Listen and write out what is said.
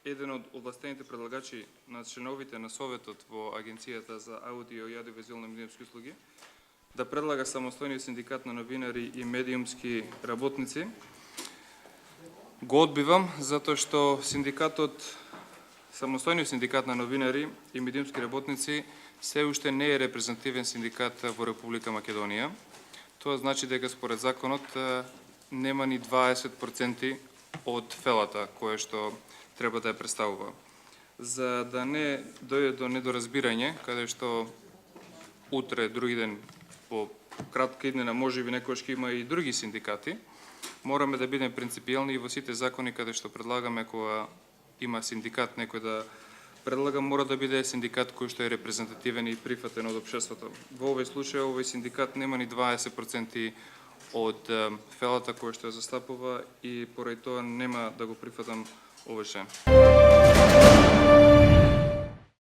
еден од овластените предлагачи на членовите на Советот во Агенцијата за аудио и аудиовизуелни медиумски услуги да предлага самостојниот синдикат на новинари и медиумски работници, го одбивам затоа што самостојниот синдикат на новинари и медиумски работници се уште не е репрезентативен синдикат во Република Македонија. Тоа значи дека според законот нема ни 20% од фелата која што треба да ја представува. За да не дојде до недоразбирање, каде што утре, други ден, по кратка иднина, можеби некојаш ќе има и други синдикати, мораме да бидеме принципиелни и во сите закони каде што предлагаме кога има синдикат некој да предлага, мора да биде синдикат кој што е репрезентативен и прифатен од општеството. Во овој случај овој синдикат нема ни 20% од фелата која што ја застапува и поради тоа нема да го прифатам овој член.